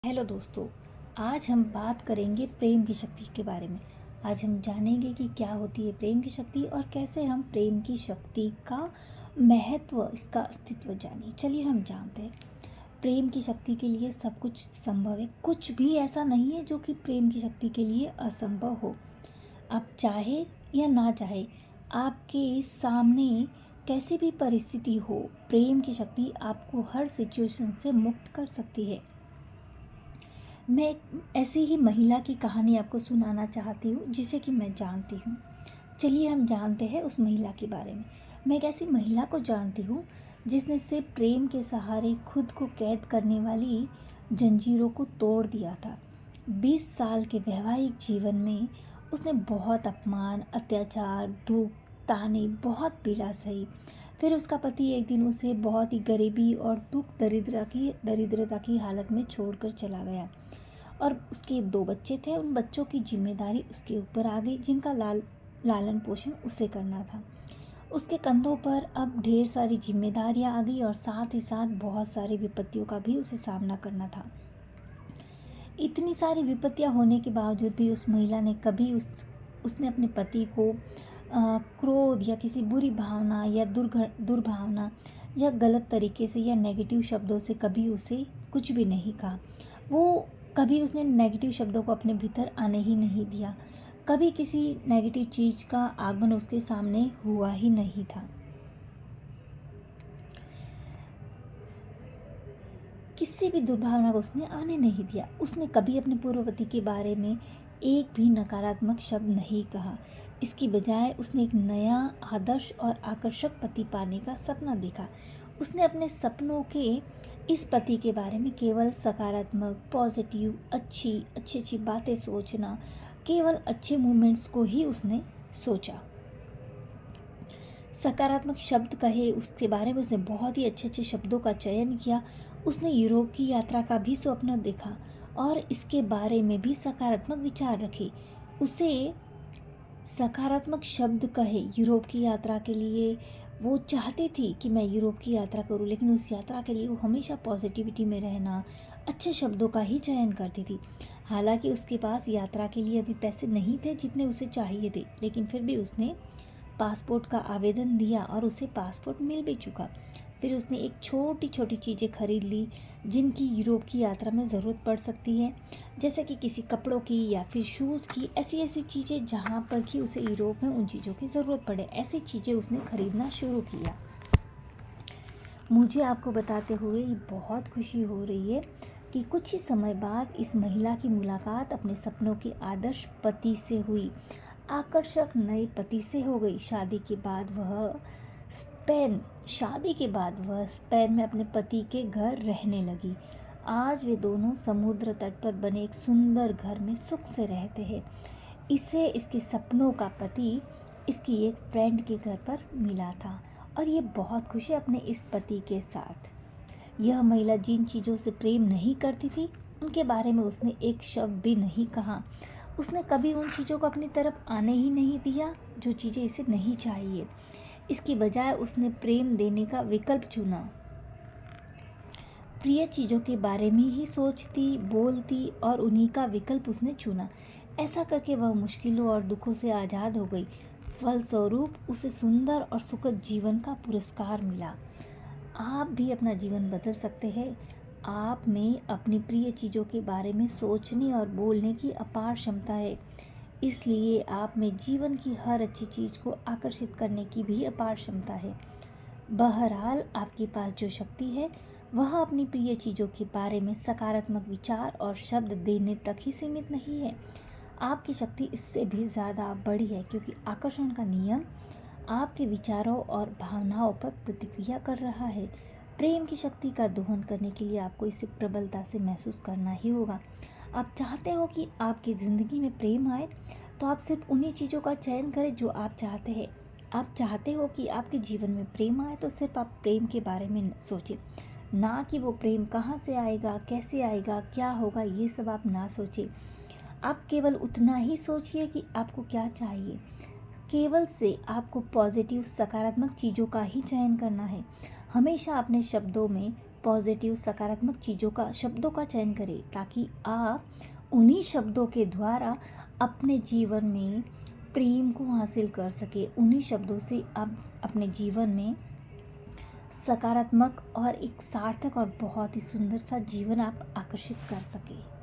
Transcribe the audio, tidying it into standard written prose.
Hello दोस्तों। आज हम बात करेंगे प्रेम की शक्ति के बारे में। आज हम जानेंगे कि क्या होती है प्रेम की शक्ति और कैसे हम प्रेम की शक्ति का महत्व, इसका अस्तित्व जानें। चलिए हम जानते हैं। प्रेम की शक्ति के लिए सब कुछ संभव है। कुछ भी ऐसा नहीं है जो कि प्रेम की शक्ति के लिए असंभव हो। आप चाहे या ना चाहे, आपके सामने कैसी भी परिस्थिति हो, प्रेम की शक्ति आपको हर सिचुएशन से मुक्त कर सकती है। मैं एक ऐसी ही महिला की कहानी आपको सुनाना चाहती हूँ जिसे कि मैं जानती हूँ। चलिए हम जानते हैं उस महिला के बारे में। मैं एक ऐसी महिला को जानती हूँ जिसने सिर्फ प्रेम के सहारे खुद को कैद करने वाली जंजीरों को तोड़ दिया था। 20 साल के वैवाहिक जीवन में उसने बहुत अपमान, अत्याचार, दुख, ताने, बहुत पीड़ा सही। फिर उसका पति एक दिन उसे बहुत ही गरीबी और दरिद्रता की हालत में छोड़कर चला गया और उसके 2 बच्चे थे। उन बच्चों की जिम्मेदारी उसके ऊपर आ गई, जिनका लालन पोषण उसे करना था। उसके कंधों पर अब ढेर सारी जिम्मेदारियां आ गई और साथ ही साथ बहुत सारी विपत्तियों का भी उसे सामना करना था। इतनी सारी विपत्तियां होने के बावजूद भी उस महिला ने कभी उसने अपने पति को क्रोध या किसी बुरी भावना या दुर्भावना या गलत तरीके से या नेगेटिव शब्दों से कभी उसे कुछ भी नहीं कहा। वो कभी उसने नेगेटिव शब्दों को अपने भीतर आने ही नहीं दिया। कभी किसी नेगेटिव चीज़ का आगमन उसके सामने हुआ ही नहीं था। किसी भी दुर्भावना को उसने आने नहीं दिया। उसने कभी अपने पूर्ववती के बारे में एक भी नकारात्मक शब्द नहीं कहा। इसकी बजाय उसने एक नया आदर्श और आकर्षक पति पाने का सपना देखा। उसने अपने सपनों के इस पति के बारे में केवल सकारात्मक, पॉजिटिव, अच्छी बातें सोचना, केवल अच्छे मोमेंट्स को ही उसने सोचा। सकारात्मक शब्द कहे उसके बारे में उसने बहुत ही अच्छे शब्दों का चयन किया। उसने यूरोप की यात्रा का भी स्वप्न देखा और इसके बारे में भी सकारात्मक विचार रखे। उसे सकारात्मक शब्द कहे यूरोप की यात्रा के लिए। वो चाहती थी कि मैं यूरोप की यात्रा करूं, लेकिन उस यात्रा के लिए वो हमेशा पॉजिटिविटी में रहना, अच्छे शब्दों का ही चयन करती थी। हालांकि उसके पास यात्रा के लिए अभी पैसे नहीं थे जितने उसे चाहिए थे, लेकिन फिर भी उसने पासपोर्ट का आवेदन दिया और उसे पासपोर्ट मिल भी चुका। फिर उसने एक छोटी चीज़ें खरीद ली जिनकी यूरोप की यात्रा में ज़रूरत पड़ सकती है, जैसे कि किसी कपड़ों की या फिर शूज़ की। ऐसी चीज़ें जहाँ पर कि उसे यूरोप में उन चीज़ों की ज़रूरत पड़े, ऐसी चीज़ें उसने खरीदना शुरू किया। मुझे आपको बताते हुए ये बहुत खुशी हो रही है कि कुछ ही समय बाद इस महिला की मुलाकात अपने सपनों के आदर्श पति से हुई, आकर्षक नए पति से हो गई। शादी के बाद वह स्पेन में अपने पति के घर रहने लगी। आज वे दोनों समुद्र तट पर बने एक सुंदर घर में सुख से रहते हैं। इसे इसके सपनों का पति इसकी एक फ्रेंड के घर पर मिला था और ये बहुत खुश है अपने इस पति के साथ। यह महिला जिन चीज़ों से प्रेम नहीं करती थी उनके बारे में उसने एक शब्द भी नहीं कहा। उसने कभी उन चीज़ों को अपनी तरफ आने ही नहीं दिया जो चीज़ें इसे नहीं चाहिए। इसकी बजाय उसने प्रेम देने का विकल्प चुना। प्रिय चीज़ों के बारे में ही सोचती, बोलती और उन्हीं का विकल्प उसने चुना। ऐसा करके वह मुश्किलों और दुखों से आज़ाद हो गई। फलस्वरूप उसे सुंदर और सुखद जीवन का पुरस्कार मिला। आप भी अपना जीवन बदल सकते हैं। आप में अपनी प्रिय चीज़ों के बारे में सोचने और बोलने की अपार क्षमता है, इसलिए आप में जीवन की हर अच्छी चीज़ को आकर्षित करने की भी अपार क्षमता है। बहरहाल आपके पास जो शक्ति है वह अपनी प्रिय चीज़ों के बारे में सकारात्मक विचार और शब्द देने तक ही सीमित नहीं है। आपकी शक्ति इससे भी ज़्यादा बड़ी है, क्योंकि आकर्षण का नियम आपके विचारों और भावनाओं पर प्रतिक्रिया कर रहा है। प्रेम की शक्ति का दोहन करने के लिए आपको इसे प्रबलता से महसूस करना ही होगा। आप चाहते हो कि आपकी ज़िंदगी में प्रेम आए, तो आप सिर्फ उन्हीं चीज़ों का चयन करें जो आप चाहते हैं। आप चाहते हो कि आपके जीवन में प्रेम आए, तो सिर्फ आप प्रेम के बारे में सोचें, ना कि वो प्रेम कहाँ से आएगा, कैसे आएगा, क्या होगा, ये सब आप ना सोचें। आप केवल उतना ही सोचिए कि आपको क्या चाहिए। केवल से आपको पॉजिटिव, सकारात्मक चीज़ों का ही चयन करना है। हमेशा अपने शब्दों में पॉजिटिव सकारात्मक चीज़ों का शब्दों का चयन करें, ताकि आप उन्हीं शब्दों के द्वारा अपने जीवन में प्रेम को हासिल कर सके। उन्हीं शब्दों से आप अपने जीवन में सकारात्मक और एक सार्थक और बहुत ही सुंदर सा जीवन आप आकर्षित कर सके।